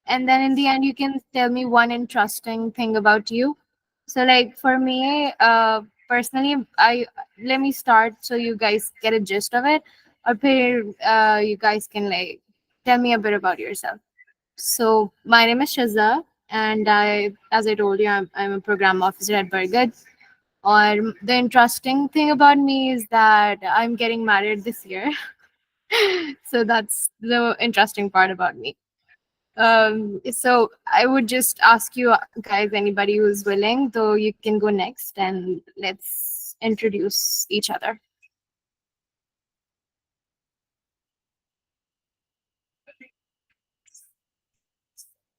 and then in the end you can tell me one interesting thing about you. So like for me, personally, I let me start so you guys get a gist of it, or you guys can like tell me a bit about yourself. So my name is Shazza, and as I told you, I'm a program officer at Burgood. Or the interesting thing about me is that I'm getting married this year. So that's the interesting part about me. So I would just ask you guys, anybody who's willing, though you can go next and let's introduce each other.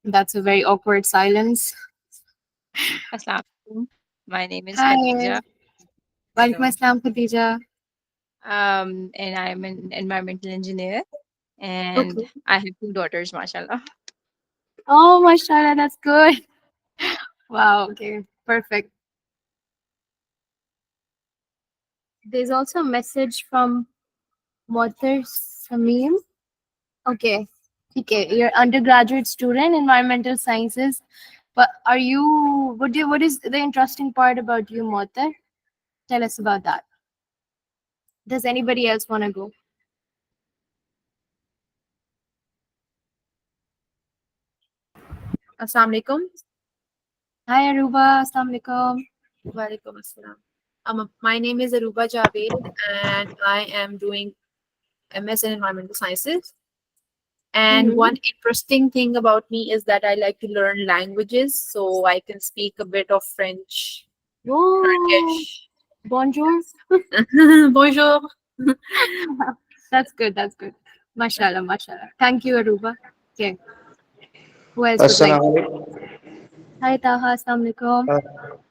That's a very awkward silence. Assalamualaikum. My name is Hi. Khadija, Walaikum assalam, Khadija. and I'm an environmental engineer, and Okay. I have two daughters, mashallah. Oh, mashallah, that's good. Wow, okay, perfect. There's also a message from Mothar Samim. Okay. Okay, you're undergraduate student, environmental sciences. But what is the interesting part about you, Mothar? Tell us about that. Does anybody else want to go? Assalamu alaikum. Hi, Aruba. Assalamu alaikum. Walaikum assalam. My name is Aruba Javed, and I am doing MS in Environmental Sciences. And Mm-hmm. one interesting thing about me is that I like to learn languages, so I can speak a bit of French, Oh, Turkish. bonjour. Bonjour. That's good. That's good. Mashallah, mashallah. Thank you, Aruba. Okay. Who else would like? Assalamu alaikum. Hi, Taha. Assalamu alaikum.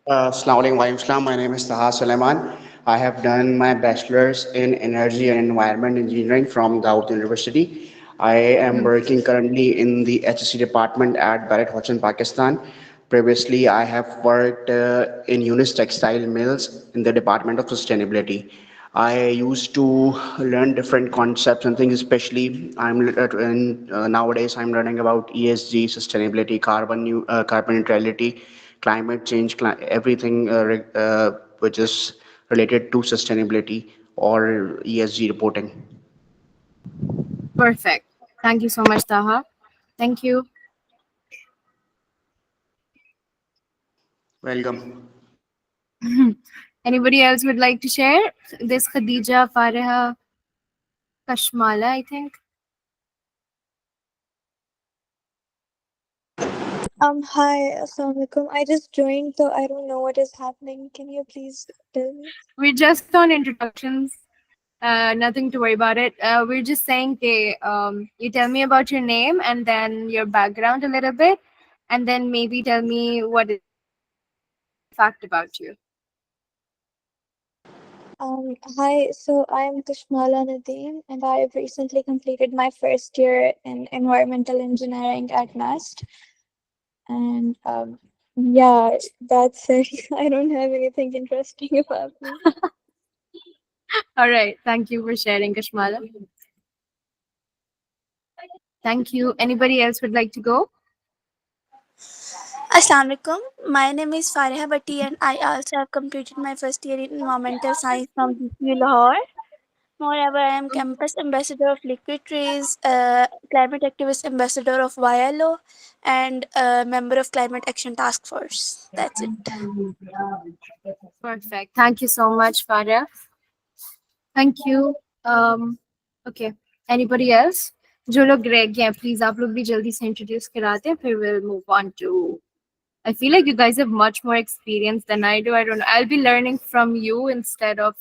Assalamu alaikum. Wa alaikum salam. My name is Taha Suleiman. I have done my bachelor's in energy and environment engineering from Dawood University. I am Hmm. working currently in the HSC department at Barrett Hoshin, Pakistan. Previously, I have worked in Unis Textile Mills in the Department of Sustainability. I used to learn different concepts and things, especially nowadays I'm learning about ESG, sustainability, carbon neutrality, climate change, everything which is related to sustainability or ESG reporting. Perfect. Thank you so much, Taha. Thank you. Welcome. Anybody else would like to share? This Khadija Fareha Kashmala, I think. Hi, Assalamualaikum. I just joined, so I don't know what is happening. Can you please tell me? We're just on introductions. Nothing to worry about it. We're just saying, okay, you tell me about your name and then your background a little bit, and then maybe tell me what is fact about you. Hi, so I'm Kashmala Nadeem, and I have recently completed my first year in environmental engineering at NAST. And yeah, that's it. I don't have anything interesting about me. All right. Thank you for sharing, Kashmala. Thank you. Anybody else would like to go? Assalamualaikum. My name is Fareha Bhatti and I also have completed my first year in environmental science from DCU Lahore. Moreover, I am campus ambassador of Liquid Trees, climate activist ambassador of YLO, and a member of Climate Action Task Force. That's it. Perfect. Thank you so much, Farah. Thank you. Okay. Anybody else? जो लोग रह गए हैं, please आप लोग भी जल्दी से introduce कराते हैं, फिर we'll move on to. I feel like you guys have much more experience than I do. I don't know. I'll be learning from you instead of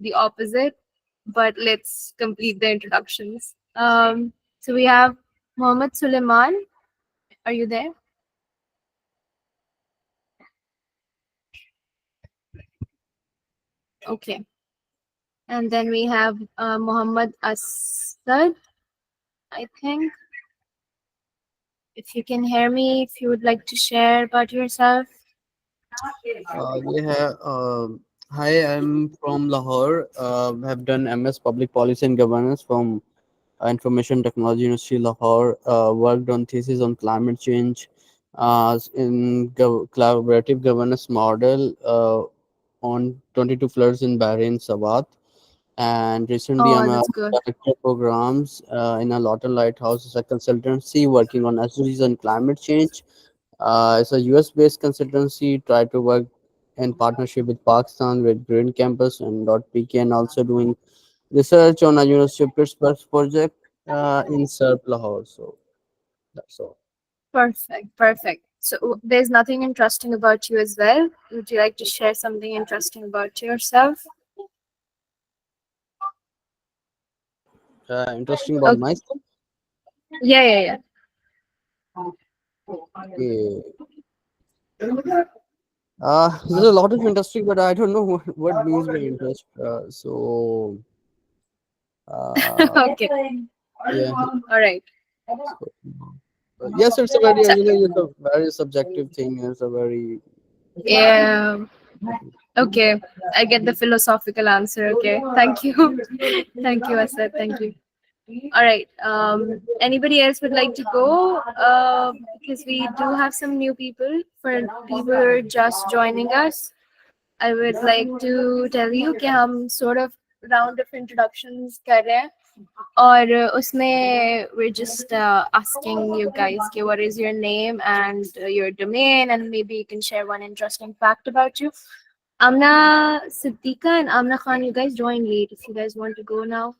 the opposite. But let's complete the introductions. So we have Mohammed Suleiman. Are you there? Okay. And then we have Muhammad Asad, I think. If you can hear me, if you would like to share about yourself. Yeah. Hi, I'm from Lahore. Have done MS Public Policy and Governance from Information Technology University, Lahore. Worked on thesis on climate change in collaborative governance model on 22 floods in Bahrain, Sawat. And recently, I'm Oh, a that's good. director of programs in a Lawton Lighthouse as a consultancy working on SDGs and climate change. It's a US based consultancy, try to work in partnership with Pakistan with Green Campus and .pk, and also doing research on a University of Pittsburgh project in Serp Lahore. So that's all. Perfect, perfect. So there's nothing interesting about you as well. Would you like to share something interesting about yourself? Interesting about Okay. myself. Yeah, yeah, Okay. There's a lot of interesting, but I don't know what means by interest. yeah. Uh, Okay. yeah. All right. So, yes, it's a very, it's a very subjective thing. It's a very, Yeah. Okay. I get the philosophical answer. Okay. Thank you. Thank you, Asad. Thank you. All right. Anybody else would like to go? Because we do have some new people. For people who are just joining us, I would like to tell you कि हम sort of round of introductions कर रहे हैं और उसमें we're just asking you guys कि what is your name and your domain, and maybe you can share one interesting fact about you. Amna Siddiqa and Amna Khan, you guys join late if you guys want to go now.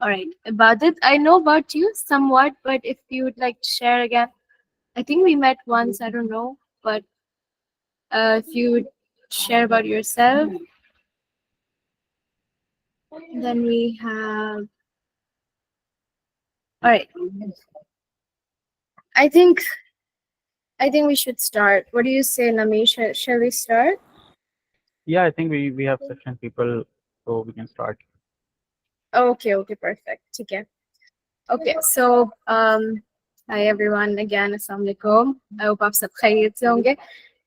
All right. Ibadat, I know about you somewhat, but if you would like to share again, I think we met once, I don't know, but if you would share about yourself, then we have. All right. I think I think we should start. What do you say, Nami? Shall we start? Yeah, I think we have sufficient people, so we can start. Okay, okay, perfect. Okay. Okay, so hi everyone again. Assalamu alaikum. I hope आप सब खैरियत से होंगे.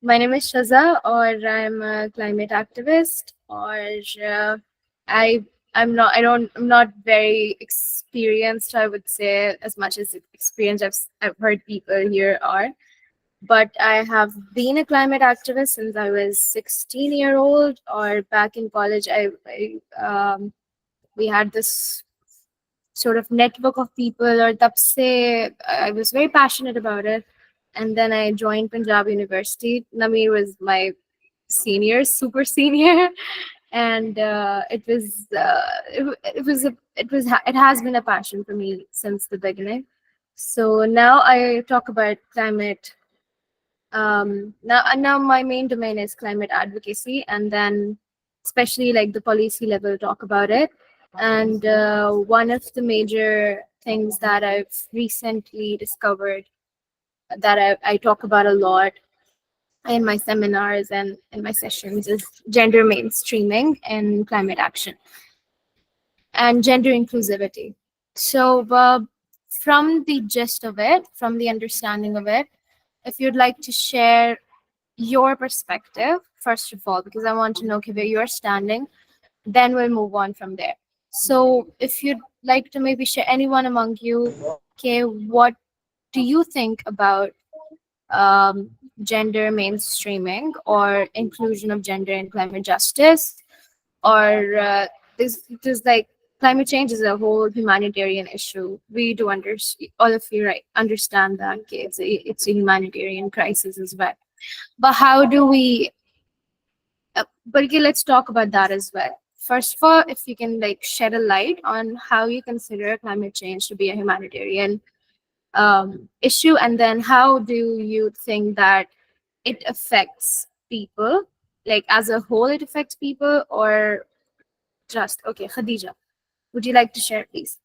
My name is Shaza, or I'm a climate activist, or I I'm not very experienced. I would say as much as experience I've heard people here are, but I have been a climate activist since I was 16-year-old, or back in college. We had this sort of network of people, or tab se I was very passionate about it. And then I joined Punjab University. Namir was my senior, super senior, and it has been a passion for me since the beginning. So now I talk about climate. Now my main domain is climate advocacy, and then especially like the policy level talk about it. And one of the major things that I've recently discovered that I talk about a lot in my seminars and in my sessions is gender mainstreaming and climate action and gender inclusivity. So, from the gist of it, from the understanding of it, if you'd like to share your perspective, first of all, because I want to know okay, where you're standing, then we'll move on from there. So, if you'd like to maybe share anyone among you, okay, what do you think about gender mainstreaming or inclusion of gender in climate justice, or this like climate change is a whole humanitarian issue. We do all of you right understand that okay, it's a humanitarian crisis as well. But how do we? But okay, let's talk about that as well. First of all, if you can like shed a light on how you consider climate change to be a humanitarian issue, and then how do you think that it affects people, like as a whole it affects people, or just okay, Khadija, would you like to share, please?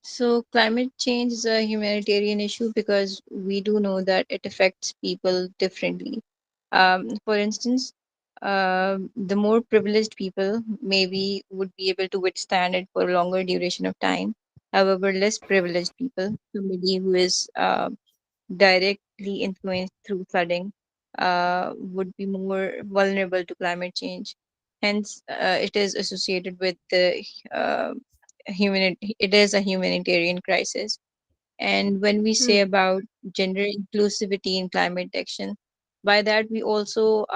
So climate change is a humanitarian issue because we do know that it affects people differently. For instance, the more privileged people maybe would be able to withstand it for a longer duration of time. However, less privileged people, somebody who is directly influenced through flooding, would be more vulnerable to climate change. Hence, it is associated with the it is a humanitarian crisis. And when we say Hmm. about gender inclusivity in climate action, by that we also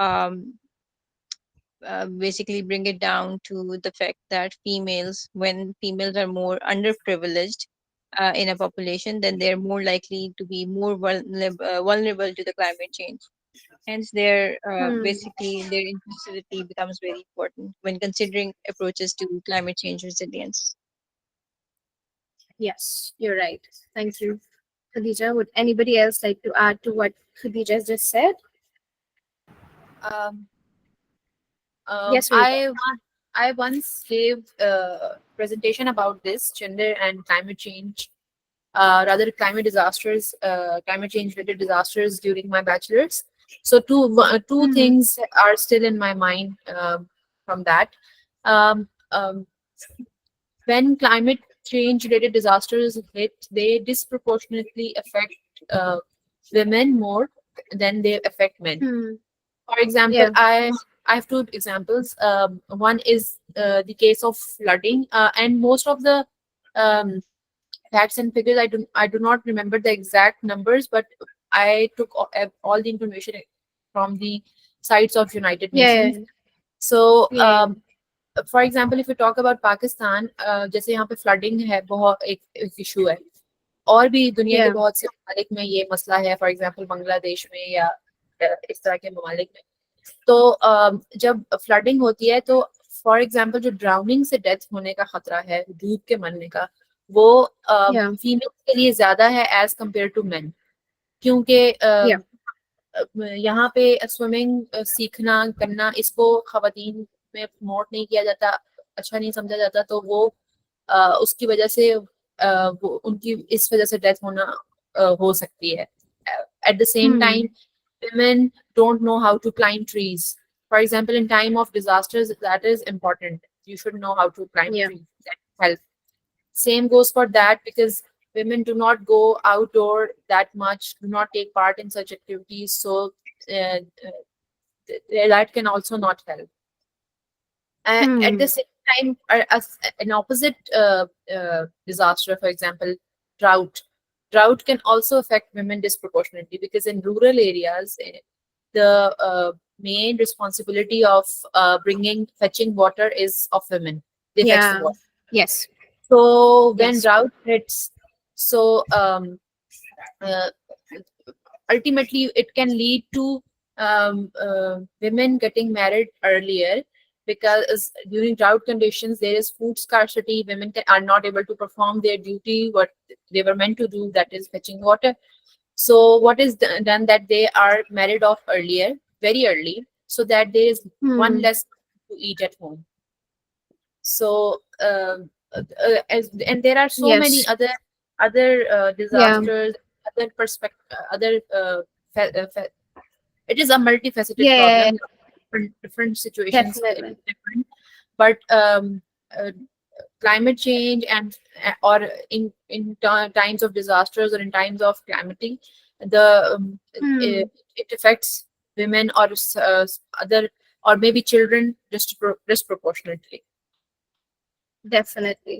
basically bring it down to the fact that when females are more underprivileged in a population, then they're more likely to be more vulnerable to the climate change. Hence, Hmm. basically their inclusivity becomes very important when considering approaches to climate change resilience. Yes, you're right. Thank you, Khadija. Would anybody else like to add to what Khadija just said? Um, Yes, Rupa. I once gave a presentation about this gender and climate change, rather climate disasters, climate change related disasters during my bachelor's. So two Hmm. things are still in my mind from that. Um, when climate change related disasters hit, they disproportionately affect uh, women more than they affect men. Hmm. For example, Yeah. I have two examples. One is the case of flooding, and most of the um, facts and figures I do not remember the exact numbers, but I took all the information from the sites of United Yeah. Nations. So Yeah. For example if you talk about Pakistan, जैसे यहाँ पे flooding है, बहुत एक issue है, और भी दुनिया के Yeah. बहुत से ममालिक में ये मसला है, फॉर एग्जाम्पल बांग्लादेश में या इस तरह के ममालिक में। तो जब फ्लडिंग होती है तो फॉर एग्जाम्पल जो ड्राउनिंग से डेथ होने का खतरा है, डूब के मरने का, वो Yeah. फीमेल के लिए ज्यादा है एज कम्पेयर टू मेन, क्योंकि Yeah. यहाँ पे स्विमिंग सीखना करना इसको खवातीन में प्रमोट नहीं किया जाता, अच्छा नहीं समझा जाता, तो वो उसकी वजह से वो उनकी इस वजह से डेथ होना हो सकती है। At the same Hmm. Time women don't know how to climb trees. For example, in time of disasters, that is important. You should know how to climb Yeah. trees. That help. Same goes for that, because women do not go outdoor that much, do not take part in such activities. So that can also not help. At the Hmm. same time, as an opposite disaster, for example, drought. Drought can also affect women disproportionately, because in rural areas, the main responsibility of fetching water is of women. They fetch the Yeah. water. Yes. So when Yes. drought hits, so uh, ultimately it can lead to women getting married earlier, because during drought conditions there is food scarcity. Women are not able to perform their duty, what they were meant to do, that is fetching water. So what is done, that they are married off earlier, very early, so that there is one Hmm. less to eat at home. So and there are so many Yes. other Yeah. disasters, other perspective, other it is a multifaceted Yeah. problem. Different situations it Definitely. is different, but uh, climate change and or in times of disasters or in times of calamity, the Hmm. it affects women or other, or maybe children disproportionately. Definitely.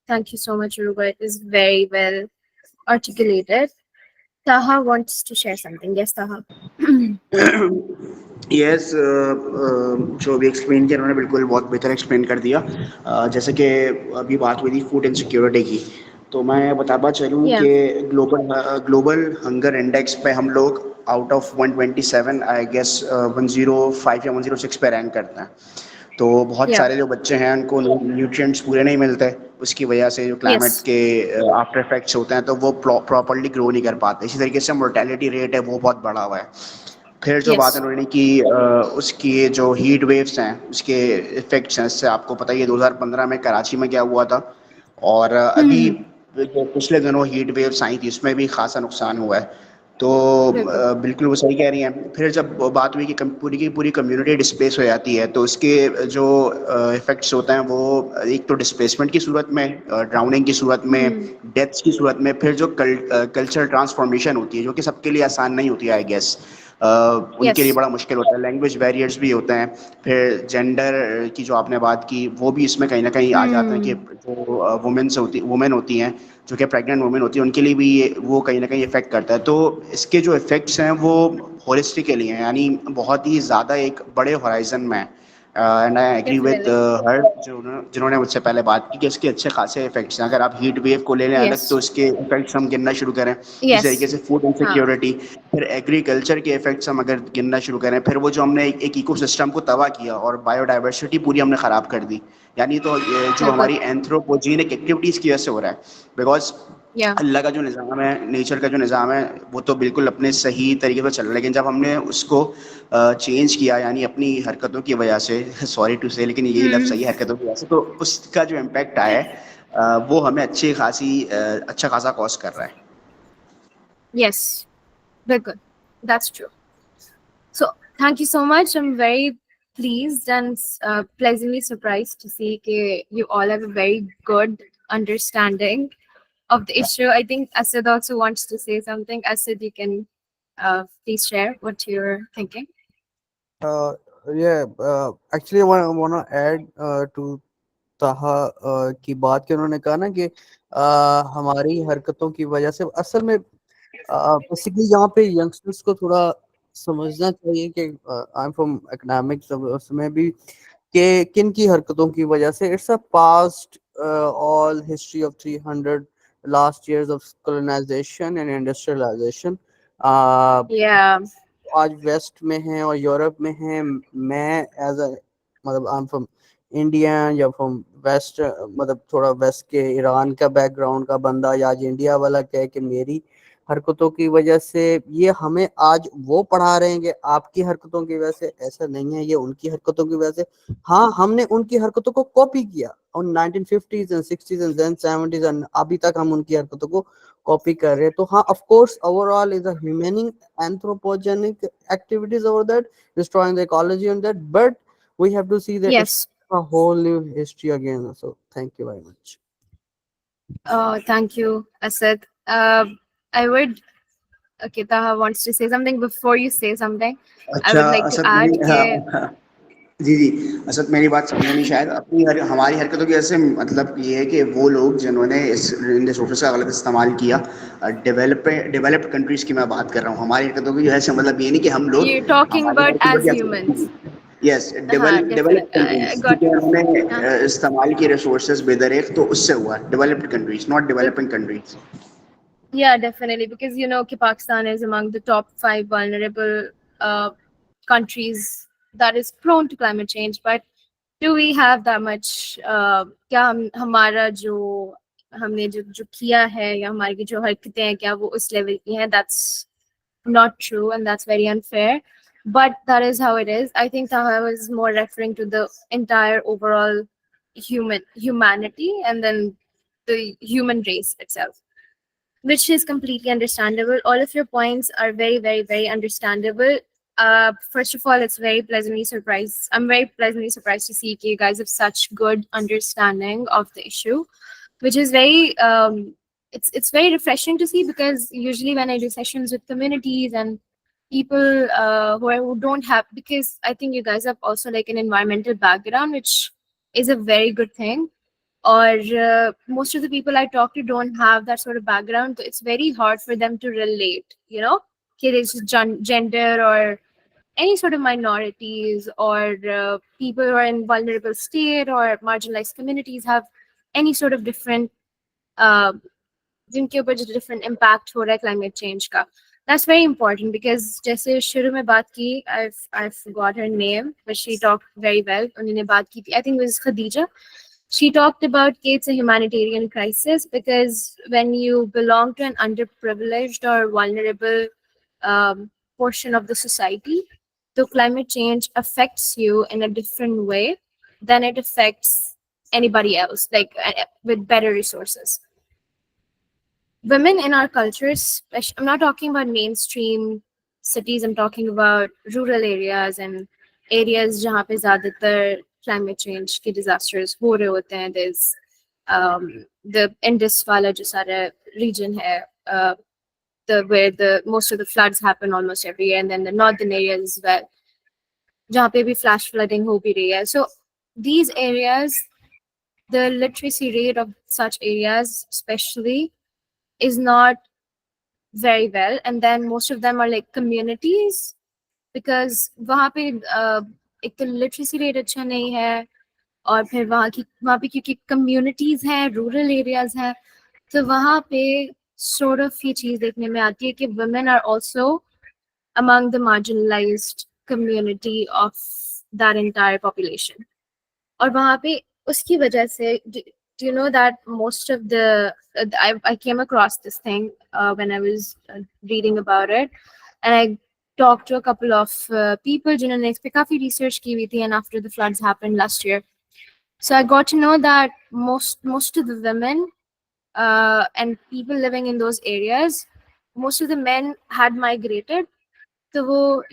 Thank you so much, Ruba. It is very well articulated. Taha wants to share something. Yes, Taha. Yes, जो भी explain किया उन्होंने बिल्कुल बहुत बेहतर explain कर दिया। जैसे कि अभी बात हुई थी फूड इनसिक्योरिटी की, तो मैं बताता चलूँ Yeah. कि ग्लोबल ग्लोबल हंगर इंडेक्स पे हम लोग आउट ऑफ 127 आई गेस 105 या 106 पे रैंक करते हैं। तो बहुत Yeah. सारे जो बच्चे हैं उनको न्यूट्रिएंट्स पूरे नहीं मिलते, उसकी वजह से जो क्लाइमेट Yes. के आफ्टर इफेक्ट्स होते हैं तो वो प्रॉपरली ग्रो नहीं कर पाते। इसी तरीके से मोर्टेलिटी रेट है वो बहुत बढ़ा हुआ है। फिर जो बात Yes. उन्होंने की उसकी जो हीट वेव्स हैं उसके इफेक्ट्स हैं, इससे आपको पता ही है 2015 में कराची में क्या हुआ था, और अभी Hmm. जो पिछले दिनों हीट वेव्स आई थी उसमें भी खासा नुकसान हुआ है। तो बिल्कुल। बिल्कुल वो सही कह रही हैं। फिर जब बात हुई कि पूरी की पूरी कम्युनिटी डिस्प्लेस हो जाती है तो उसके जो इफेक्ट्स होते हैं वो एक तो डिस्प्लेसमेंट की सूरत में, ड्राउनिंग की सूरत में, Hmm. डेथ्स की सूरत में, फिर जो कल्चर ट्रांसफॉर्मेशन होती है जो कि सबके लिए आसान नहीं होती है आई गेस। उनके लिए Yes. बड़ा मुश्किल होता है, लैंग्वेज बैरियर्स भी होते हैं, फिर जेंडर की जो आपने बात की वो भी इसमें कहीं ना कहीं आ जाते हैं कि Hmm. जो वुमेन होती हैं, जो कि प्रेग्नेंट वुमेन होती हैं, उनके लिए भी वो कहीं ना कहीं इफेक्ट करता है। तो इसके जो इफेक्ट्स हैं वो होलिस्टिकली हैं, यानी बहुत ही ज़्यादा एक बड़े होराइजन में है। And I agree with Definitely. हर जिन्होंने मुझसे पहले बात की कि इसके अच्छे खासे इफेक्ट्स हैं। अगर आप हीट वेव को ले लें अलग, तो Yes. इसके इफेक्ट्स हम गिनना शुरू करें, इस तरीके Yes. से फूड हाँ. इनसिक्योरिटी, फिर एग्रीकल्चर के इफेक्ट्स हम अगर गिनना शुरू करें, फिर वो जो हमने एक इकोसिस्टम को तबाह किया और बायोडाइवर्सिटी पूरी हमने ख़राब कर दी, यानी तो ये जो बिल्कुल. हमारी एंथ्रोपोजेनिक एक्टिविटीज़ की वजह से हो रहा है। Because Yeah. अल्लाह का जो निज़ाम है, नेचर का जो निज़ाम है, वो तो बिल्कुल अपने सही तरीके से चल रहा है, लेकिन जब हमने उसको चेंज किया, यानी अपनी हरकतों की वजह से, सॉरी टू से लेकिन यही लफ्ज़ Hmm. सही है, हरकतों की वजह से, तो उसका जो इम्पैक्ट आया है वो हमें अच्छा खासा कॉस्ट कर रहा है। Yes. Bilkul. That's true. So thank you so much. I'm very pleased and pleasantly surprised to see that you all have a very good understanding of the issue. I think Asad also wants to say something. Asad, you can please share what you're thinking. uh, yeah, actually I wanna add to ताहा की बात कि उन्होंने कहा ना कि हमारी हरकतों की वजह से असल में बेसिकली यहाँ पे यंगस्टर्स को थोड़ा समझना चाहिए कि आई एम फ्रॉम एकेडमिक्स, उसमें भी कि किन की हरकतों की वजह से it's a past all history of 300 last years of colonisation and industrialisation. Yeah. आज वेस्ट में हैं और यूरोप में हैं। मैं एज अ मतलब आई एम फ्रॉम इंडियन या फ्रॉम वेस्ट, मतलब थोड़ा वेस्ट के ईरान का बैकग्राउंड का बंदा, या आज इंडिया वाला कहे कि मेरी हरकतों की वजह से ये हमें आज वो पढ़ा रहे हैं कि आपकी हरकतों की वजह से, ऐसा नहीं है, ये उनकी हरकतों की वजह से। हाँ, हमने उनकी हरकतों को कॉपी किया और 1950s and 60s and then 70s and अभी तक हम उनकी हरकतों को कॉपी कर रहे हैं। तो हाँ, of course overall is a ह्यूमनिंग anthropogenic activities over that, destroying the ecology on that, but we have to see that it's Yes. a whole new history again. So thank you very much. Thank you, Asad. I would. Okay, Taha wants to say something. Before you say something, I अच्छा, would like to Asad add मेरी that. जी जी, असद मेरी बात समझे नहीं शायद। हमारी हरकतों की वजह से मतलब ये है कि वो लोग जिन्होंने इन रिसोर्सेज का गलत इस्तेमाल किया, डेवलप्ड कंट्रीज की मैं बात कर रहा हूँ, हमारी हरकतों की वजह से मतलब ये नहीं कि हम लोग, You're talking हमारी about हरकतों as की वजह humans. से, yes, Definitely. Developed I countries, got क्योंकि it. उन्होंने Uh, इस्तेमाल किए रिसोर्सेज बेदरेक, तो उससे हुआ developed countries, not developing countries. Yeah, definitely. Because you know, Pakistan is among the top 5 vulnerable countries that is prone to climate change. But do we have that much? क्या हमारा जो हमने जो किया है या हमारी जो हरकतें हैं क्या वो उस लेवल की हैं? That's not true, and that's very unfair. But that is how it is. I think Taha was more referring to the entire overall humanity and then the human race itself, which is completely understandable. All of your points are very, very, very understandable. First of all, it's very pleasantly surprised. I'm very pleasantly surprised to see that you guys have such good understanding of the issue, which is very it's very refreshing to see, because usually when I do sessions with communities and people who don't have, because I think you guys have also like an environmental background, which is a very good thing, or most of the people I talk to don't have that sort of background, so it's very hard for them to relate, you know, okay, it's gender or any sort of minorities or people who are in vulnerable state or marginalized communities have any sort of different uh, जिनके ऊपर जो different impact हो रहा है climate change का. That's very important, because जैसे शुरू में बात की, I forgot her name, but she talked very well. उन्होंने बात की थी, I think it was Khadija. She talked about it's a humanitarian crisis, because when you belong to an underprivileged or vulnerable portion of the society, the climate change affects you in a different way than it affects anybody else, like with better resources. Women in our cultures, I'm not talking about mainstream cities, I'm talking about rural areas and areas जहाँ पे ज़्यादातर climate change के disasters हो रहे होते हैं. There's the Indus वाला जो सारा region है, the where the most of the floods happen almost every year, and then the northern areas as well, जहाँ पे भी flash flooding हो भी रही है. So these areas, the literacy rate of such areas especially is not very well, and then most of them are like communities, because वहाँ पे एक तो literacy rate अच्छा नहीं है, और फिर वहाँ पे क्योंकि communities हैं, rural areas हैं, तो वहाँ पे sort of ये चीज़ देखने में आती है कि women are also among the marginalized community of that entire population. और वहाँ पे उसकी वजह से do you know that most of the I came across this thing when I was reading about it, and I talked to a couple of people जिन्होंने इस पे काफी research की हुई थी, and after the floods happened last year, so I got to know that most of the women and people living in those areas, most of the men had migrated. तो वो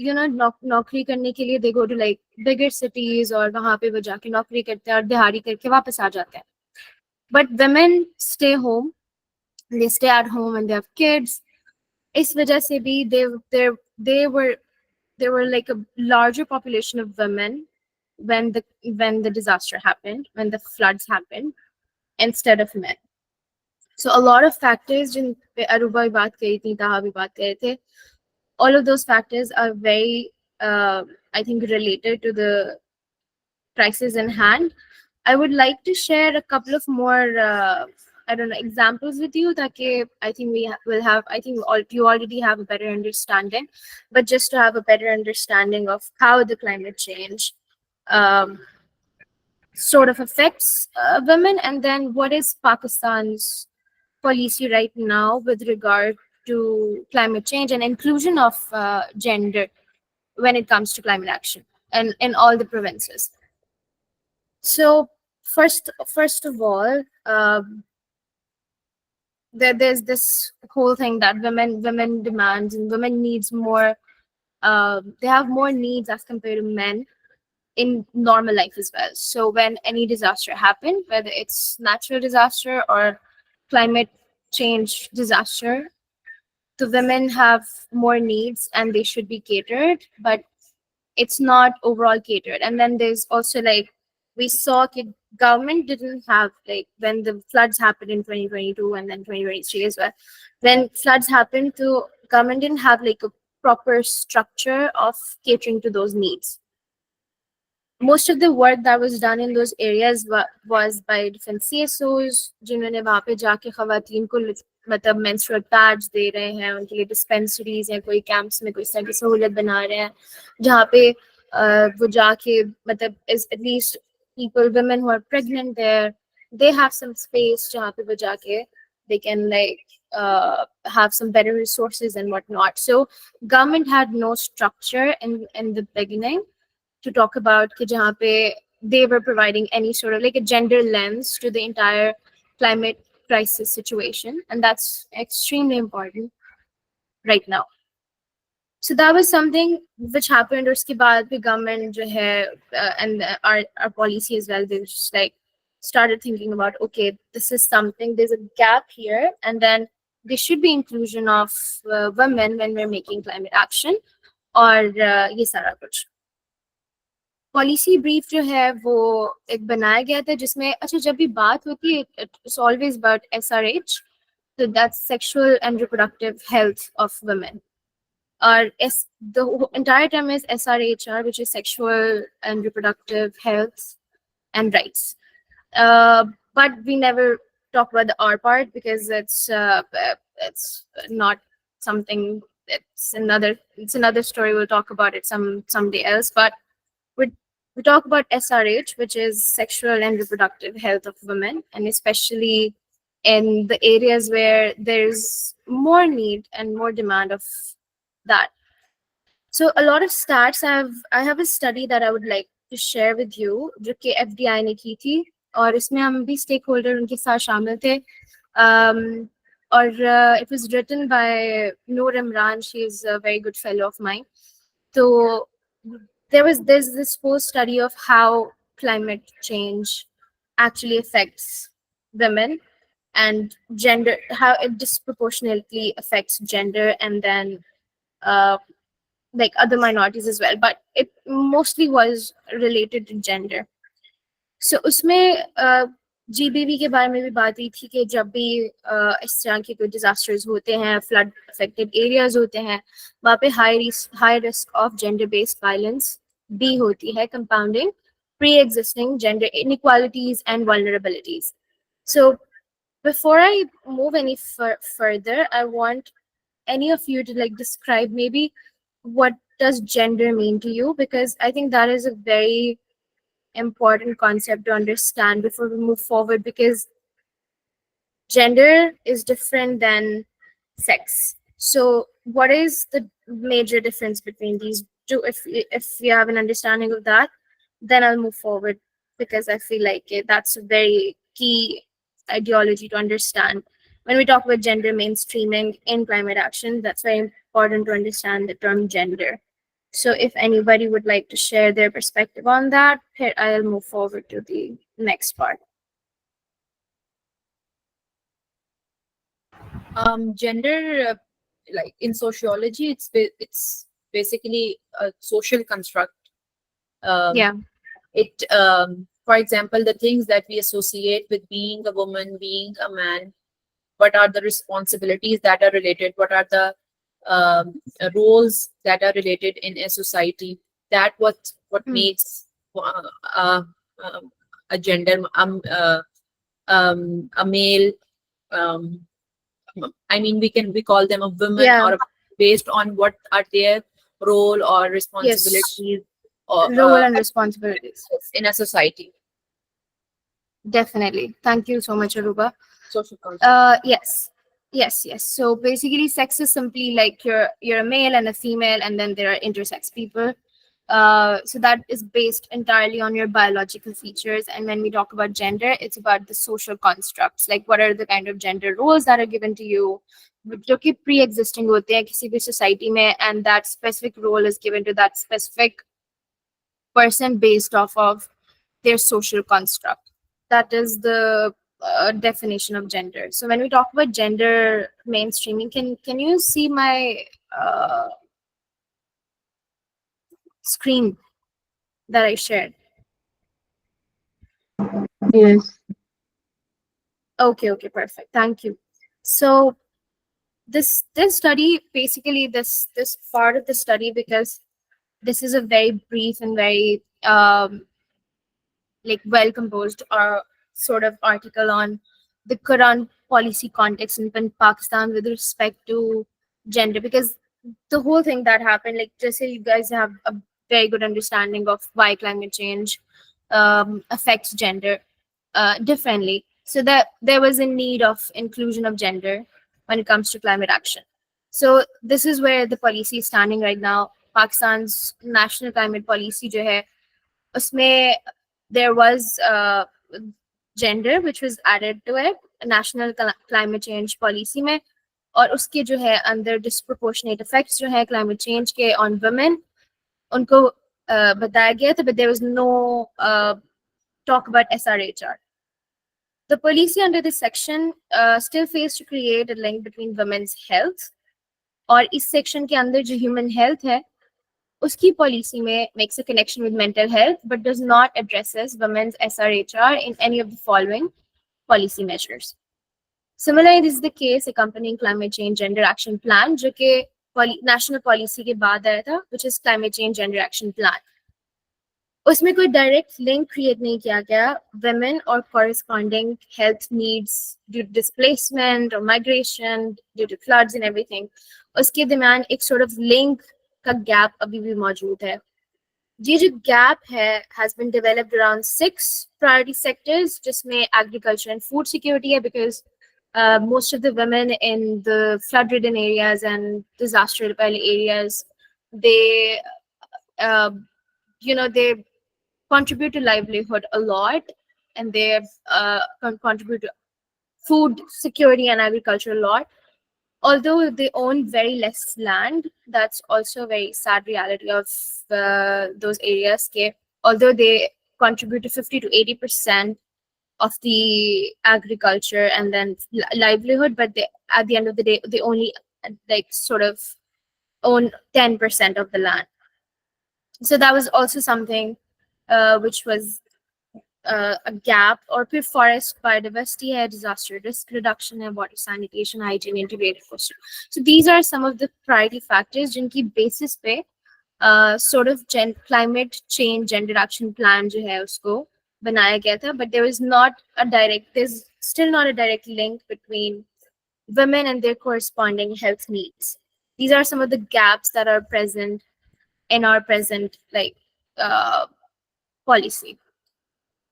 नौकरी करने के लिए they go to like bigger cities, और वहाँ पे वो जाके नौकरी करते हैं और दिहाड़ी करके वापस आ जाते हैं. But women stay home, they stay at home and they have kids. इस वजह से भी they were there were like a larger population of women when the disaster happened, when the floods happened, instead of men. So a lot of factors जिन पे Aruba भी बात करी थी, ताहा भी बात कर रहे थे, all of those factors are very I think related to the crisis in hand. I would like to share a couple of more I don't know examples with you that I think will have, I think you already have a better understanding, but just to have a better understanding of how the climate change um, sort of affects women, and then what is Pakistan's policy right now with regard to climate change and inclusion of gender when it comes to climate action and in all the provinces. So first of all, there's this whole thing that women demands and women needs more. They have more needs as compared to men in normal life as well. So when any disaster happened, whether it's natural disaster or climate change disaster, the women have more needs and they should be catered, but it's not overall catered. And then there's also like, we saw government didn't have, like when the floods happened in 2022 and then 2023 as well, when floods happened, the government didn't have like a proper structure of catering to those needs. Most of the work that was done in those areas was by different CSOs, जिन्होंने वहाँ पे जाके खवातीन को मतलब menstrual pads दे रहे हैं, उनके लिए dispensaries हैं, कोई camps में कोई इस तरह की सहूलियत बना रहे हैं, जहाँ पे वो जाके मतलब at least women who are pregnant there, they have some space जहाँ पे वो जाके they can like have some better resources and whatnot. So government had no structure in the beginning to talk about कि जहाँ पे they were providing any sort of like a gender lens to the entire climate crisis situation, and that's extremely important right now. So that was something which happened. और उसके बाद भी government जो है and our policy as well, they just like started thinking about, okay, this is something, there's a gap here, and then there should be inclusion of women when we're making climate action, और ये सारा कुछ. Policy brief जो है वो एक बनाया गया था जिसमें अच्छा जब भी बात होती है it's always about SRH, so that's sexual and reproductive health of women, or the entire term is SRHR, which is sexual and reproductive health and rights, but we never talk about the R part because it's not something, it's another story, we'll talk about it someday else. But we talk about SRH, which is sexual and reproductive health of women, and especially in the areas where there's more need and more demand of that. So a lot of stats I have a study that I would like to share with you, जो कि FDI ने की थी, और इसमें हम भी stakeholder उनके साथ शामिल थे. और it was written by Noor Imran. She is a very good fellow of mine. So there's this whole study of how climate change actually affects women, and gender, how it disproportionately affects gender, and then uh, like other minorities as well, but it mostly was related to gender. सो उसमें जीबीवी के बारे में भी बात हुई थी कि जब भी इस तरह के कोई डिजास्टर्स होते हैं, फ्लड अफेक्टेड एरियाज होते हैं, वहाँ पे high risk of gender based violence भी होती है, compounding pre existing gender inequalities and vulnerabilities. So before I move any further, I want any of you to like describe maybe what does gender mean to you, because I think that is a very important concept to understand before we move forward, because gender is different than sex. So what is the major difference between these two? If you have an understanding of that, then I'll move forward, because I feel like that's a very key ideology to understand. When we talk about gender mainstreaming in climate action, that's very important to understand the term gender. So if anybody would like to share their perspective on that, here I'll move forward to the next part. Gender, like in sociology, it's basically a social construct. Yeah. It for example, the things that we associate with being a woman, being a man, what are the responsibilities that are related, what are the roles that are related in a society, that what makes a gender, a male, I mean, we call them a woman, Yeah. or based on what are their role or responsibilities or Role and responsibilities. in a society. Definitely. Thank you so much, Aruba. Social construct. Yes. So basically, sex is simply like you're a male and a female, and then there are intersex people. So that is based entirely on your biological features. And when we talk about gender, it's about the social constructs, like what are the kind of gender roles that are given to you, जो कि pre-existing होते हैं किसी भी society में, and that specific role is given to that specific person based off of their social construct. That is the definition of gender. So when we talk about gender mainstreaming, can you see my screen that I shared? Yes. Okay, perfect. Thank you. So this study, basically this part of the study, because this is a very brief and very like well composed sort of article on the current policy context in Pakistan with respect to gender, because the whole thing that happened, like just say you guys have a very good understanding of why climate change affects gender differently. So that there was a need of inclusion of gender when it comes to climate action. So this is where the policy is standing right now. Pakistan's national climate policy जो है उसमें there was gender which was added to it, national climate change policy में, और उसके जो है अंदर disproportionate effects जो है climate change के on women उनको बताया गया था, but there was no talk about SRHR. The policy under this section still fails to create a link between women's health, और इस section के अंदर जो human health है उसकी policy में makes a connection with mental health but does not addresses women's SRHR in any of the following policy measures. Similarly, this is the case accompanying climate change gender action plan, जो कि national policy के बाद आया था, which is climate change gender action plan. उसमें कोई direct link create नहीं किया गया women or corresponding health needs due to displacement or migration due to floods and everything. उसके दरम्यान एक sort of link का gap अभी भी मौजूद है. ये जो gap है has been developed around 6 priority sectors, जिसमें agriculture and food security है, because most of the women in the flood-ridden areas and disaster-repellent areas, they they contribute to livelihood a lot, and they contribute to food security and agriculture a lot. Although they own very less land, that's also a very sad reality of those areas. Although they contribute to 50 to 80% of the agriculture and then livelihood, but they, at the end of the day, they only like sort of own 10% of the land. So that was also something which was a gap. और फिर forest biodiversity है, disaster risk reduction है, water sanitation, hygiene, integrated coastal. So these are some of the priority factors जिनकी basis पे sort of climate change gender action plan जो है उसको बनाया गया था, but there was not a direct, there's still not a direct link between women and their corresponding health needs. These are some of the gaps that are present in our present like uh, policy.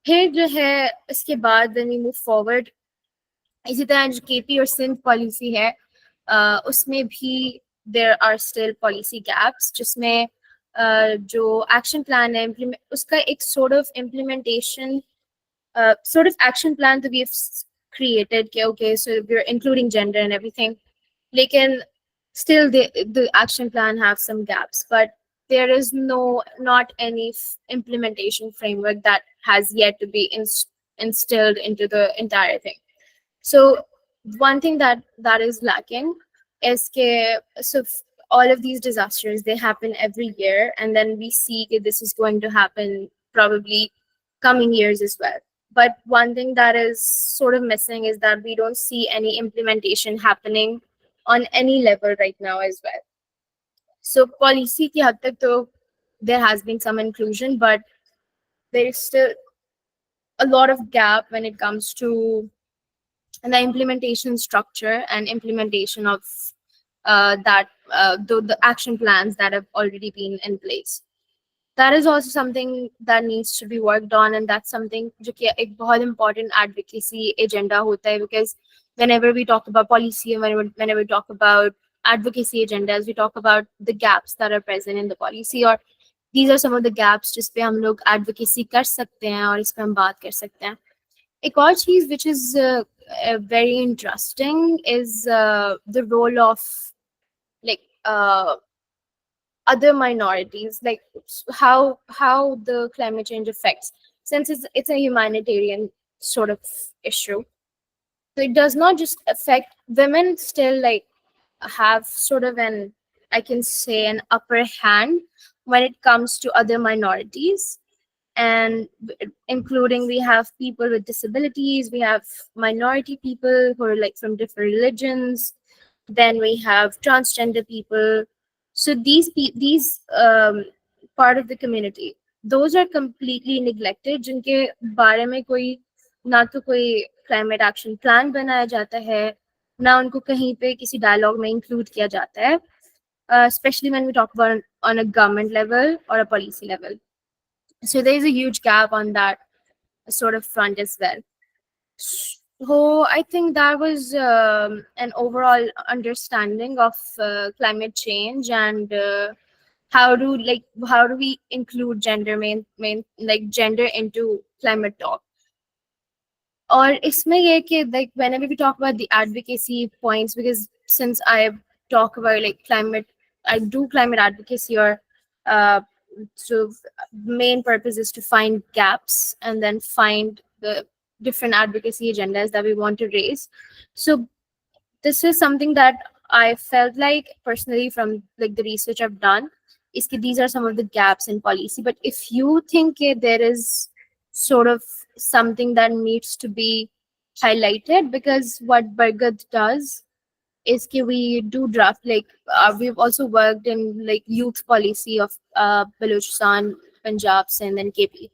फिर जो है इसके बाद when we move forward, इसी तरह जो KP और Sindh policy है उसमें भी there are still policy gaps जिसमें जो action plan है उसका एक sort of implementation sort of action plan that we've created कि okay so we're including gender and everything, लेकिन still the action plan have some gaps, but there is not any implementation framework that has yet to be instilled into the entire thing. So one thing that is lacking is all of these disasters, they happen every year, and then we see that this is going to happen probably coming years as well. But one thing that is sort of missing is that we don't see any implementation happening on any level right now as well. So policy ki had tak to there has been some inclusion, but there is still a lot of gap when it comes to the implementation structure and implementation of the action plans that have already been in place. That is also something that needs to be worked on, and that's something जो कि एक बहुत important advocacy agenda होता है, because whenever we talk about policy and whenever we talk about advocacy agendas, we talk about the gaps that are present in the policy, or these are some of the gaps जिस पे हम लोग advocacy कर सकते हैं और इस पे हम बात कर सकते हैं. एक और चीज which is very interesting is the role of like other minorities, like how the climate change affects, since it's a humanitarian sort of issue. So it does not just affect women, still like have sort of an, I can say, an upper hand when it comes to other minorities, and including we have people with disabilities, we have minority people who are like from different religions, then we have transgender people. So these part of the community, those are completely neglected, जिनके बारे में कोई ना तो कोई climate action plan बनाया जाता है, ना उनको कहीं पे किसी dialogue में include किया जाता है, especially when we talk about on a government level or a policy level. So there is a huge gap on that sort of front as well. So I think that was an overall understanding of climate change and how do we include main like gender into climate talk. और इसमें ये कि like whenever we talk about the advocacy points, because since I talk about like climate, I do climate advocacy, or so main purpose is to find gaps and then find the different advocacy agendas that we want to raise. So this is something that I felt like personally from like the research I've done is that these are some of the gaps in policy. But if you think there is sort of something that needs to be highlighted, because what Bargad does is that we do draft like we've also worked in like youth policy of Balochistan, Punjab, Sindh, and KP,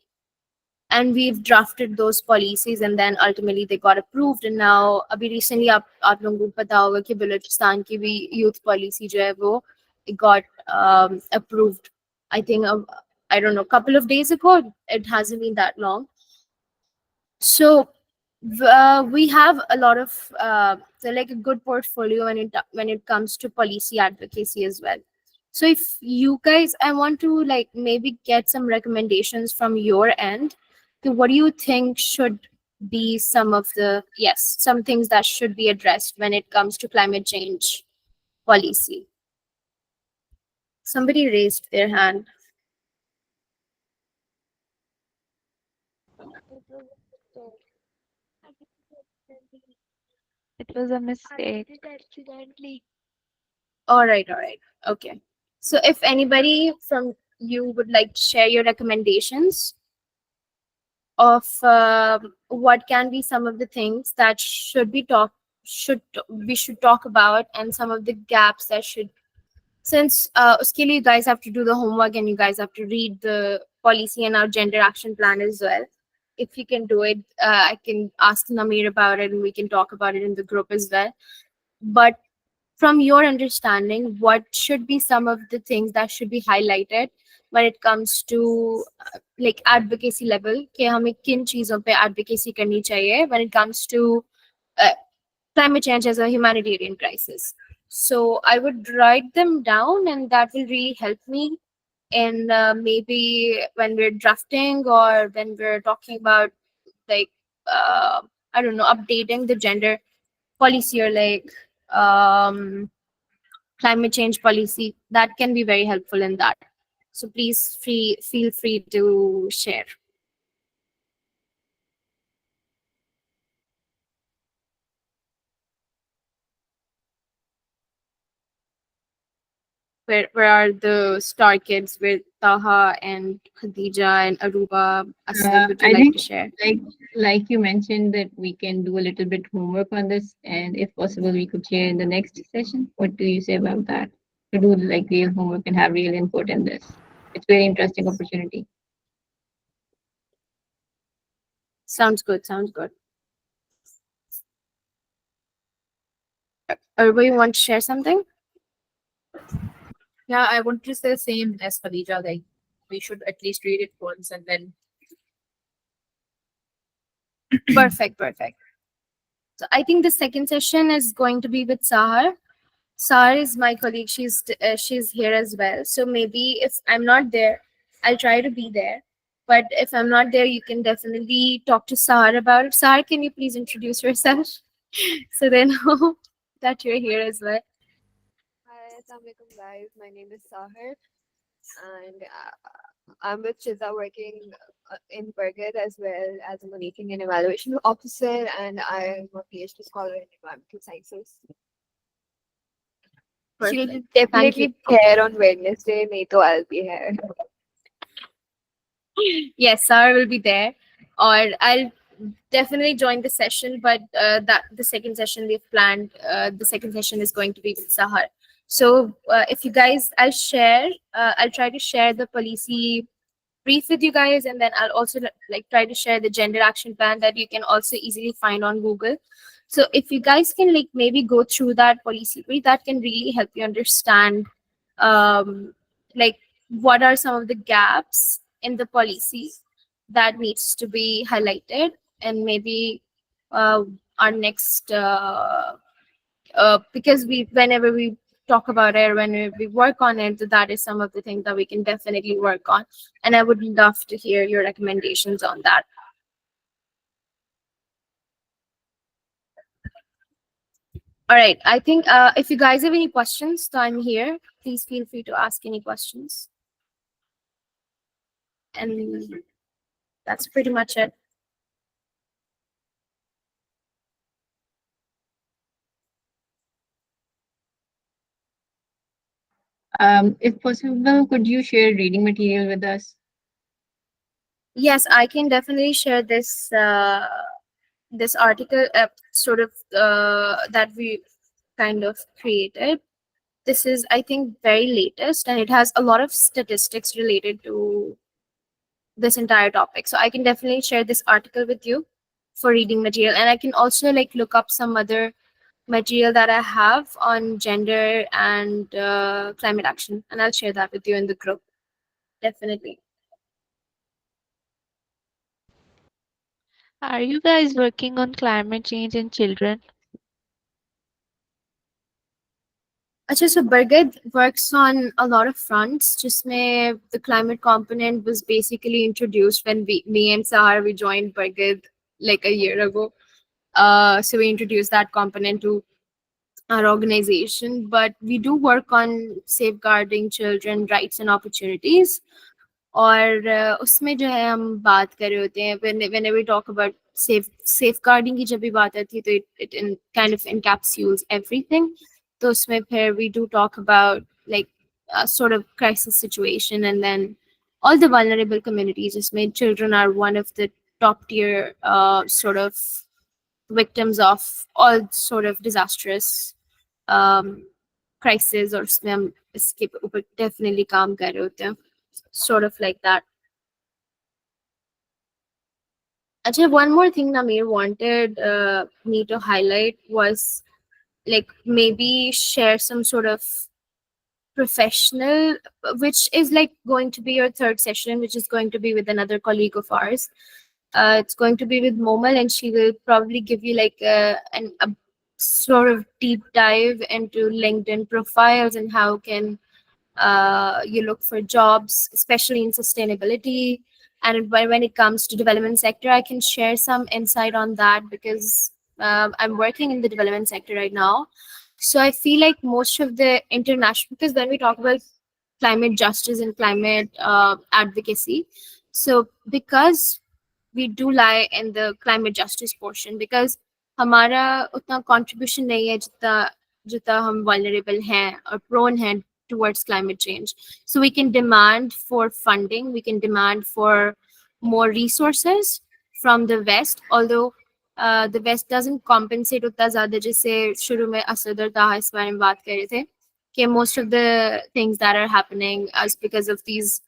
and we've drafted those policies, and then ultimately they got approved. And now अभी recently आप लोगों को पता होगा कि बलूचिस्तान की भी youth policy जो है वो it got approved, I think I don't know, couple of days ago. It hasn't been that long. So we have a lot of so like a good portfolio when it comes to policy advocacy as well. So if you guys, I want to like maybe get some recommendations from your end. So what do you think should be some things that should be addressed when it comes to climate change policy? Somebody raised their hand. It was a mistake. Accidentally. All right, all right. Okay. So if anybody from you would like to share your recommendations of what can be some of the things that we should talk about, and some of the gaps that should, since uske liye you guys have to do the homework and you guys have to read the policy and our gender action plan as well. If you can do it, I can ask Namir about it and we can talk about it in the group as well. But from your understanding, what should be some of the things that should be highlighted when it comes to like advocacy level, कि हमें किन चीजों पे advocacy करनी चाहिए when it comes to uh, climate change as a humanitarian crisis. So I would write them down, and that will really help me in maybe when we're drafting or when we're talking about like I don't know, updating the gender policy, or like climate change policy. That can be very helpful in that. So please feel free to share. Where are the star kids with Taha and Khadija and Aruba? Asad, would you I like think, to share? like you mentioned, that we can do a little bit homework on this, and if possible, we could share in the next session. What do you say about that? To do like real homework and have real input in this. It's very interesting opportunity. Sounds good. Sounds good. Aruba, you want to share something? Yeah, I want to say the same as Khadija. Like, we should at least read it once and then. Perfect. Perfect. So I think the second session is going to be with Sahar. Sahar is my colleague. She's here as well. So maybe if I'm not there, I'll try to be there. But if I'm not there, you can definitely talk to Sahar about it. Sahar, can you please introduce yourself so they know that you're here as well? Hi, Assalamualaikum guys. My name is Sahar, and I'm with Chiza working in Burger as well as a monitoring and evaluation officer, and I'm a PhD scholar in environmental sciences. She'll Perfect. Thank definitely you. be here on Wednesday, nahi to I'll be here. Yes, Sarah will be there, or I'll definitely join the session. But that the second session we've planned, the second session is going to be with Sahar. So if you guys, I'll share. I'll try to share the policy brief with you guys, and then I'll also like try to share the gender action plan that you can also easily find on Google. So if you guys can like maybe go through that policy brief, that can really help you understand like what are some of the gaps in the policy that needs to be highlighted, and maybe uh, our next because we whenever we talk about it, when we work on it, that is some of the things that we can definitely work on, and I would love to hear your recommendations on that. All right, I think if you guys have any questions, so I'm here. Please feel free to ask any questions, and that's pretty much it. If possible, could you share reading material with us? Yes, I can definitely share this this article, sort of that we kind of created. This is, I think, very latest, and it has a lot of statistics related to this entire topic. So I can definitely share this article with you for reading material, and I can also like look up some other material that I have on gender and climate action, and I'll share that with you in the group. Definitely. Are you guys working on climate change in children? Acha, so Bargad works on a lot of fronts. Just the climate component was basically introduced when me and Sahar, we joined Bargad like a year ago. So we introduced that component to our organization, but we do work on safeguarding children rights and opportunities. और उसमें जो है हम बात कर रहे होते हैं whenever we talk about safeguarding की जब भी बात आती है तो it kind of encapsulates everything. तो उसमें फिर we do talk about like a sort of crisis situation, and then all the vulnerable communities. Just children are one of the top tier sort of victims of all sort of disastrous um, crisis, और उसमें हम इसके ऊपर definitely काम कर रहे होते हैं, sort of like that. Actually, one more thing Namir wanted me to highlight was like maybe share some sort of professional, which is like going to be your third session, which is going to be with another colleague of ours. It's going to be with Momal, and she will probably give you like a sort of deep dive into LinkedIn profiles and how can you look for jobs, especially in sustainability. And when it comes to development sector, I can share some insight on that because I'm working in the development sector right now. So I feel like most of the international, because when we talk about climate justice and climate advocacy, so because we do lie in the climate justice portion, because हमारा उतना contribution नहीं है जितना जितना हम vulnerable हैं और prone हैं towards climate change. So we can demand for funding, we can demand for more resources from the West, although the West doesn't compensate उतना ज़्यादा जैसे शुरू में असद और ताहा इस बारे में बात कर रहे थे कि most of the things that are happening is because of these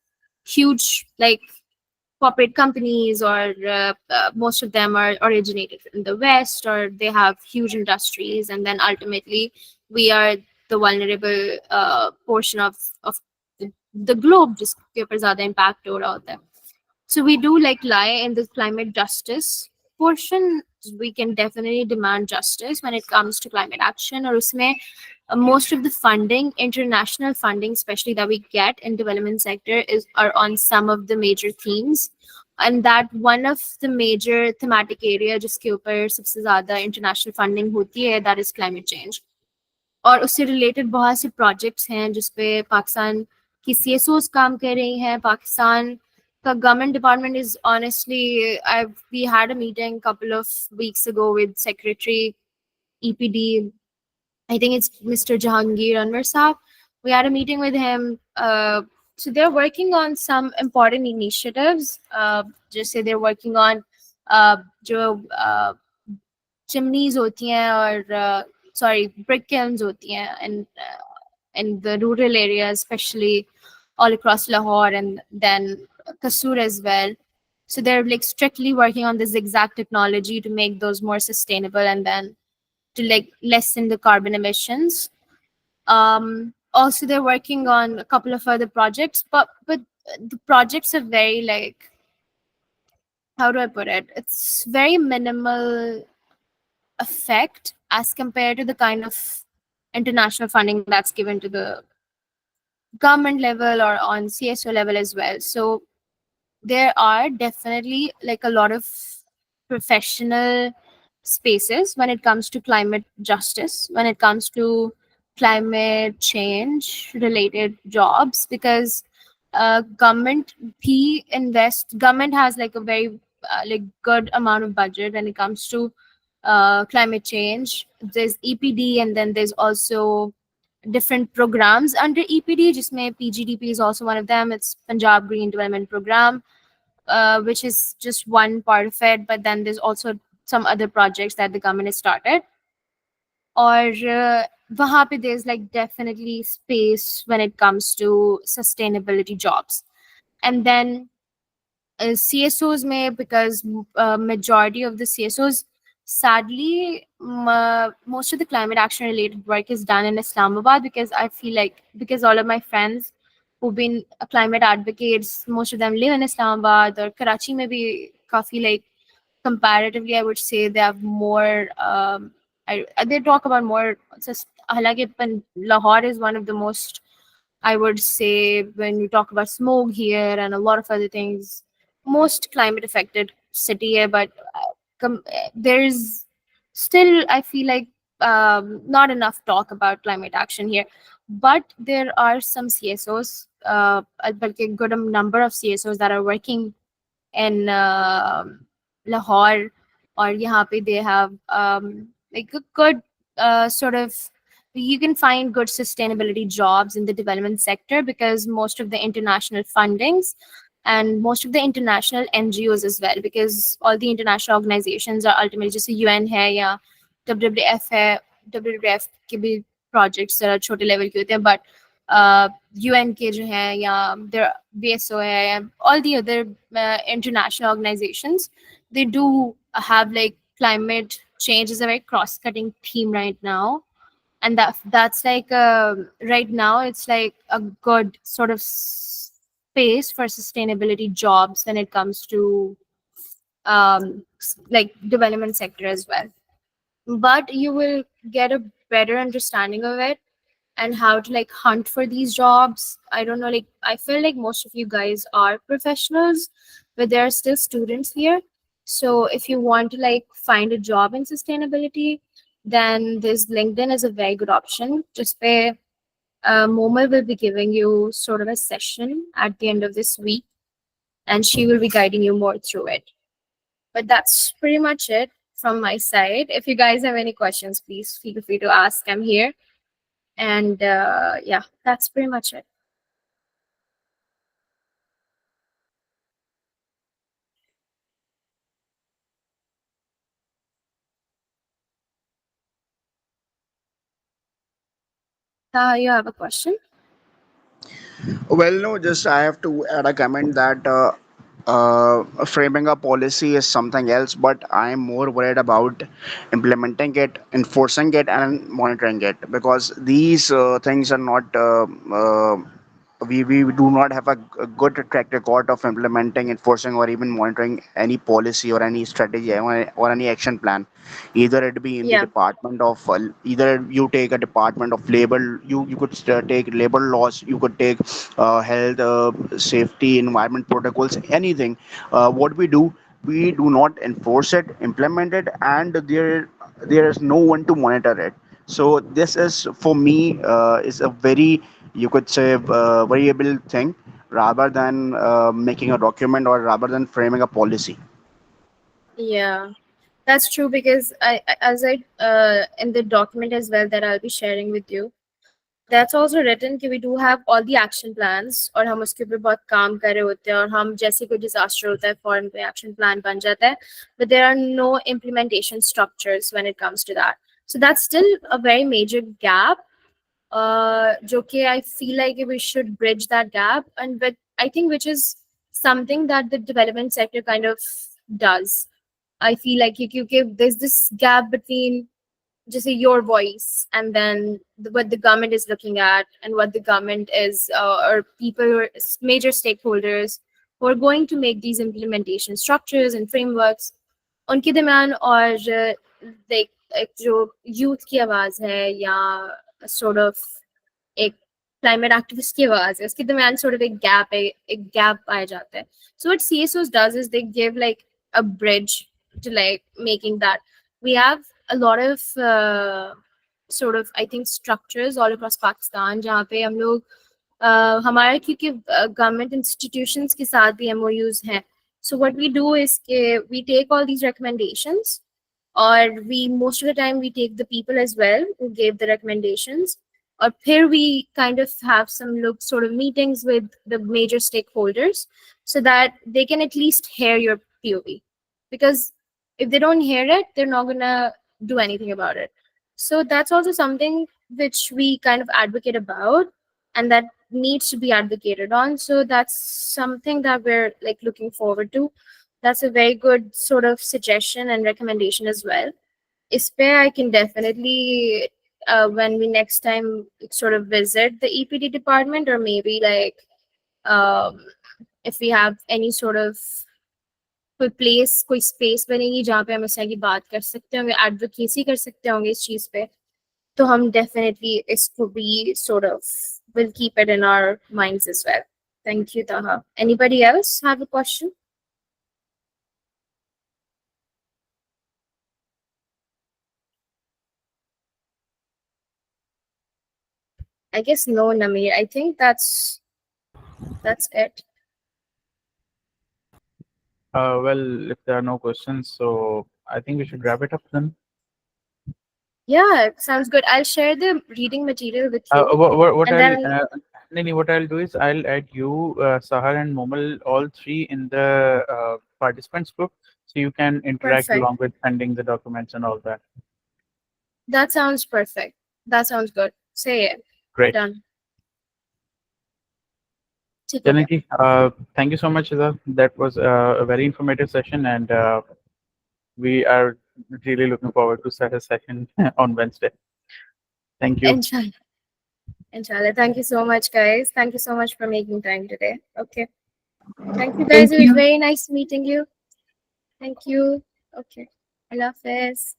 huge like corporate companies, or most of them are originated in the West, or they have huge industries, and then ultimately we are the vulnerable portion of the globe जिसके ऊपर ज़्यादा impact हो रहा होता है. So we do like lie in the climate justice portion. We can definitely demand justice when it comes to climate action, or उसमें most of the funding, international funding, especially that we get in development sector, are on some of the major themes, and that one of the major thematic area जिसके ऊपर सबसे ज़्यादा international funding होती है, that is climate change. और उससे related बहुत से projects हैं जिसपे पाकिस्तान की CSOs काम कर रही हैं. पाकिस्तान का government department is honestly, we had a meeting a couple of weeks ago with Secretary EPD. I think it's Mr. Jahangir Anwar Saab. We had a meeting with him. So they're working on some important initiatives. Just say they're working on जो chimneys होती हैं और sorry, brick kilns होती हैं, and in the rural areas, especially all across Lahore and then Kasur as well. So they're like strictly working on this exact technology to make those more sustainable and then to like lessen the carbon emissions. Also, they're working on a couple of other projects, but the projects are very like, how do I put it? It's very minimal effect as compared to the kind of international funding that's given to the government level or on CSO level as well. So there are definitely like a lot of professional spaces when it comes to climate justice, when it comes to climate change related jobs, because government has like a very like good amount of budget when it comes to climate change. There's EPD, and then there's also different programs under EPD. Jisme PGDP is also one of them. It's Punjab Green Development Program, which is just one part of it. But then there's also some other projects that the government has started. Or वहाँ पे there's like definitely space when it comes to sustainability jobs. And then CSOs may, because majority of the CSOs, sadly, most of the climate action related work is done in Islamabad, because I feel like, because all of my friends who've been climate advocates, most of them live in Islamabad, or Karachi maybe काफी like comparatively I would say they have more they talk about more just हालांकि Lahore is one of the most, I would say, when you talk about smoke here and a lot of other things, most climate affected city here, but there's still, I feel like, not enough talk about climate action here. But there are some CSOs, a good number of CSOs that are working in Lahore, or यहाँ पे they have like a good sort of, you can find good sustainability jobs in the development sector because most of the international fundings and most of the international NGOs as well, because all the international organizations are ultimately just UN है या WWF है, WWF के भी projects जरा छोटे level के होते हैं, but UN के जो है या there BSO है, all the other international organizations, they do have like climate change is a very cross-cutting theme right now, and that's like right now it's like a good sort of space for sustainability jobs when it comes to like development sector as well. But you will get a better understanding of it and how to like hunt for these jobs. I don't know, like I feel like most of you guys are professionals, but there are still students here. So if you want to like find a job in sustainability, then this LinkedIn is a very good option. Just pay Momal will be giving you sort of a session at the end of this week, and she will be guiding you more through it. But that's pretty much it from my side. If you guys have any questions, please feel free to ask. I'm here. And yeah, that's pretty much it. You have a question? Well, no, just I have to add a comment that framing a policy is something else, but I am more worried about implementing it, enforcing it, and monitoring it, because these things are not. We do not have a good track record of implementing, enforcing, or even monitoring any policy or any strategy or any action plan. Either it be in the Yeah. department of either you take a department of labor, you could take labor laws, you could take health, safety, environment protocols, anything. What we do not enforce it, implement it, and there is no one to monitor it. So this is for me is a very, you could say, variable thing, rather than making a document or rather than framing a policy. Yeah, that's true because as I in the document as well that I'll be sharing with you, that's also written कि we do have all the action plans और हम उसके ऊपर बहुत काम कर रहे होते हैं और हम जैसे कोई disaster होता है फौरन पे action plan बन जाता है, but there are no implementation structures when it comes to that. So that's still a very major gap. जो कि I feel like we should bridge that gap, and but I think which is something that the development sector kind of does. I feel like there's this gap between just say your voice and then what the government is looking at and what the government is or people who are major stakeholders who are going to make these implementation structures and frameworks उनके दरमियान और like एक जो youth की आवाज है या sort of एक climate activist की आवाज है उसके दरमियान sort of एक gap पाया जाता है. So what CSOs does is they give like a bridge to like making that. We have a lot of sort of I think structures all across Pakistan जहाँ पे हम लोग हमारा क्योंकि government institutions के साथ भी MOUs हैं. So what we do is we take all these recommendations, or we most of the time we take the people as well who gave the recommendations, or here we kind of have some look sort of meetings with the major stakeholders so that they can at least hear your POV, because if they don't hear it, they're not gonna do anything about it. So that's also something which we kind of advocate about and that needs to be advocated on. So that's something that we're like looking forward to. That's a very good sort of suggestion and recommendation as well. ISPE, I can definitely when we next time sort of visit the EPD department, or maybe like if we have any sort of कोई place कोई space बनेगी जहाँ पे हम इस तरह की बात कर सकते होंगे, एडवोकेसी कर सकते होंगे इस चीज़ पे, तो हम डेफिनेटली इसको भी sort of will keep it in our minds as well. Thank you, Taha. Anybody else have a question? I guess no, Namir. I think that's it. Well, if there are no questions, so I think we should wrap it up then. Yeah, sounds good. I'll share the reading material with you, What and I'll then Nini, what I'll do is I'll add you, Sahar and Momal, all three in the participants group, so you can interact perfect. along with sending the documents and all that. That sounds perfect. That sounds good. Say it. Great. Done. ठीक हो गया. Janaki, thank you so much, Siddharth. That was a very informative session, and we are really looking forward to set a session on Wednesday. Thank you. Inshallah. Inshallah. Thank you so much, guys. Thank you so much for making time today. Okay. Thank you, guys. It was very nice meeting you. Thank you. Okay. Allah Hafiz.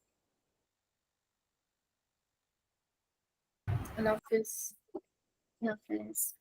Allah Hafiz. Allah Hafiz.